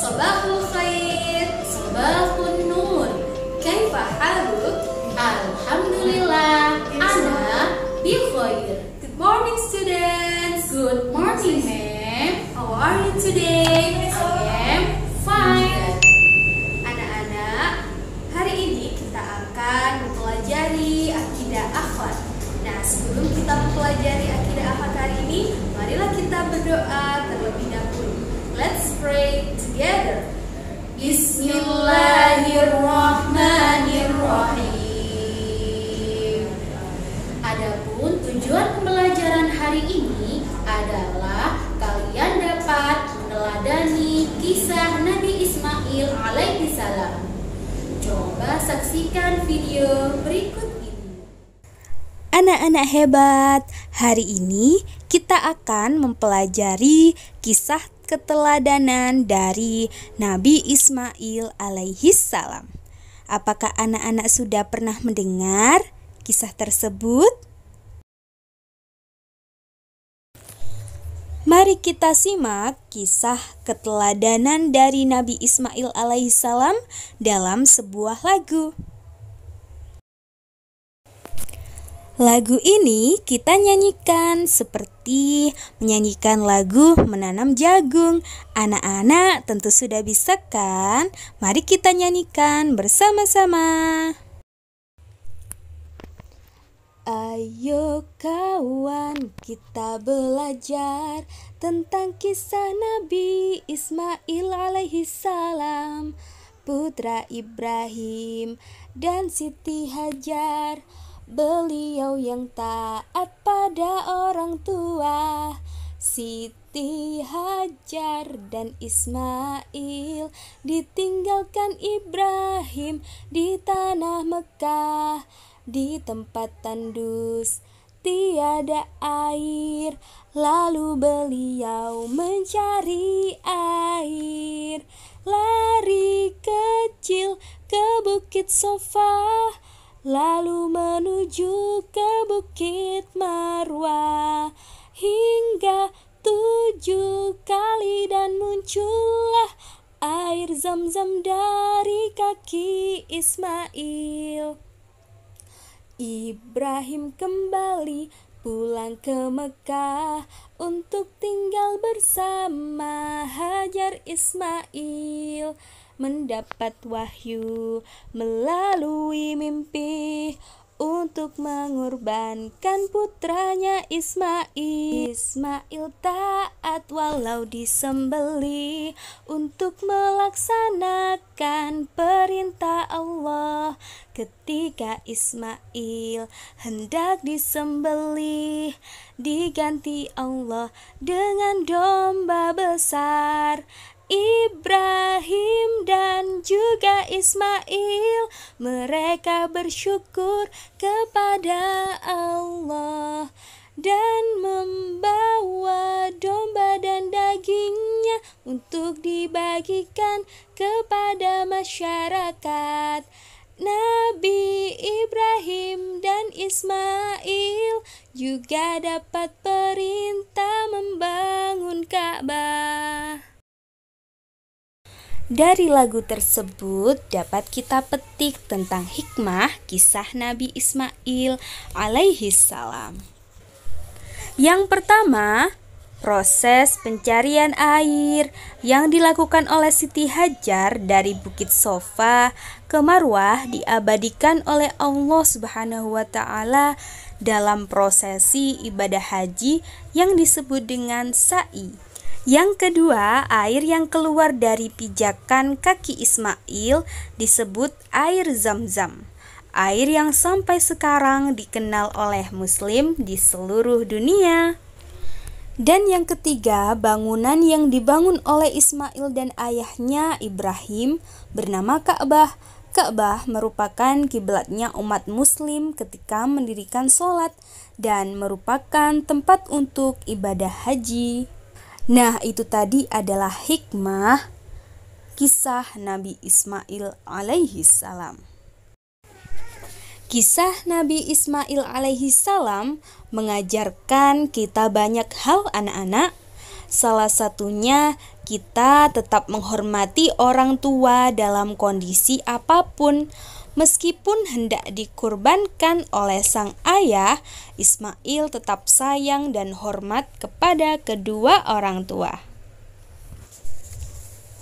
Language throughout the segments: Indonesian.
Sabahul khair, sabahun nur. Kaifa haluk? Alhamdulillah, ana bi khair. Good morning students. Good morning ma'am. How are you today? I am fine. Anak-anak, hari ini kita akan mempelajari akidah akhlak. Nah, sebelum kita mempelajari akidah akhlak hari ini, marilah kita berdoa terlebih dahulu. Let's pray together. Bismillahirrahmanirrahim. Adapun tujuan pembelajaran hari ini adalah kalian dapat meneladani kisah Nabi Ismail alaihi salam. Coba saksikan video berikut ini. Anak-anak hebat, hari ini kita akan mempelajari kisah keteladanan dari Nabi Ismail alaihi salam. Apakah anak-anak sudah pernah mendengar kisah tersebut? Mari kita simak kisah keteladanan dari Nabi Ismail alaihi salam dalam sebuah lagu. Lagu ini kita nyanyikan seperti menyanyikan lagu menanam jagung. Anak-anak tentu sudah bisa kan? Mari kita nyanyikan bersama-sama. Ayo kawan, kita belajar tentang kisah Nabi Ismail alaihi salam, putra Ibrahim dan Siti Hajar. Beliau yang taat pada orang tua. Siti Hajar dan Ismail ditinggalkan Ibrahim di tanah Mekah, di tempat tandus tiada air. Lalu beliau mencari air, lari kecil ke Bukit Sofa, lalu menuju ke Bukit Marwah, hingga 7 kali dan muncullah air Zam-Zam dari kaki Ismail. Ibrahim kembali pulang ke Mekah untuk tinggal bersama Hajar. Ismail mendapat wahyu melalui mimpi untuk mengorbankan putranya Ismail. Ismail taat walau disembelih untuk melaksanakan perintah Allah. Ketika Ismail hendak disembelih, diganti Allah dengan domba besar. Ibrahim dan juga Ismail, mereka bersyukur kepada Allah dan membawa domba dan dagingnya untuk dibagikan kepada masyarakat. Nabi Ibrahim dan Ismail juga dapat perintah membangun Ka'bah. Dari lagu tersebut dapat kita petik tentang hikmah kisah Nabi Ismail alaihi salam. Yang pertama, proses pencarian air yang dilakukan oleh Siti Hajar dari Bukit Sofa ke Marwah diabadikan oleh Allah Subhanahu wa taala dalam prosesi ibadah haji yang disebut dengan sa'i. Yang kedua, air yang keluar dari pijakan kaki Ismail disebut air Zam-Zam. Air yang sampai sekarang dikenal oleh Muslim di seluruh dunia. Dan yang ketiga, bangunan yang dibangun oleh Ismail dan ayahnya Ibrahim bernama Ka'bah. Ka'bah merupakan kiblatnya umat Muslim ketika mendirikan sholat dan merupakan tempat untuk ibadah haji. Nah, itu tadi adalah hikmah kisah Nabi Ismail alaihi salam. Kisah Nabi Ismail alaihi salam mengajarkan kita banyak hal anak-anak. Salah satunya Kita tetap menghormati orang tua dalam kondisi apapun. Meskipun hendak dikurbankan oleh sang ayah, Ismail tetap sayang dan hormat kepada kedua orang tua.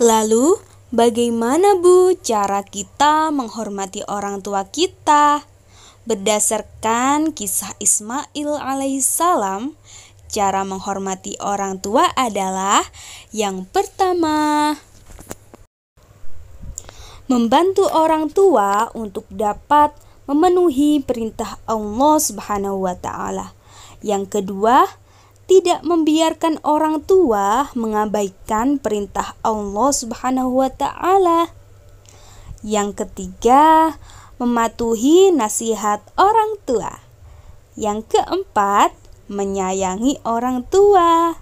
Lalu, bagaimana Bu cara kita menghormati orang tua kita? Berdasarkan kisah Ismail alaihissalam, cara menghormati orang tua adalah yang pertama, membantu orang tua untuk dapat memenuhi perintah Allah Subhanahu wa Ta'ala. Yang kedua, tidak membiarkan orang tua mengabaikan perintah Allah Subhanahu wa Ta'ala. Yang ketiga, mematuhi nasihat orang tua. Yang keempat, menyayangi orang tua.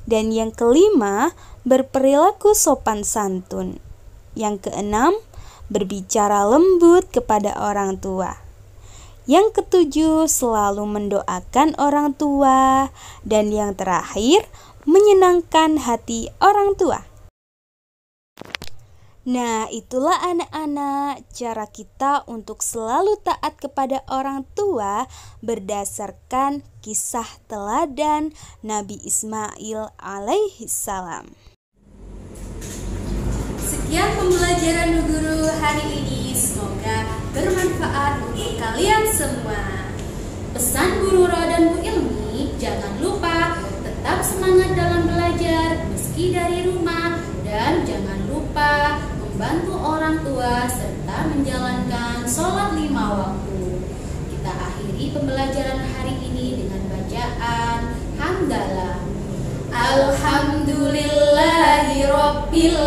Dan yang kelima, berperilaku sopan santun. Yang keenam, berbicara lembut kepada orang tua. Yang ketujuh, selalu mendoakan orang tua. Dan yang terakhir, menyenangkan hati orang tua. Nah, itulah anak-anak cara kita untuk selalu taat kepada orang tua berdasarkan kisah teladan Nabi Ismail alaihissalam. Sekian pembelajaran Bu Guru hari ini, semoga bermanfaat untuk kalian semua. Pesan Bu Rura dan Bu Ilmi, jangan lupa tetap semangat dalam belajar meski dari rumah, dan jangan lupa membantu orang tua serta menjalankan sholat 5 waktu. Kita akhiri pembelajaran hari ini dengan bacaan hamdalah. Alhamdulillahi Rabbil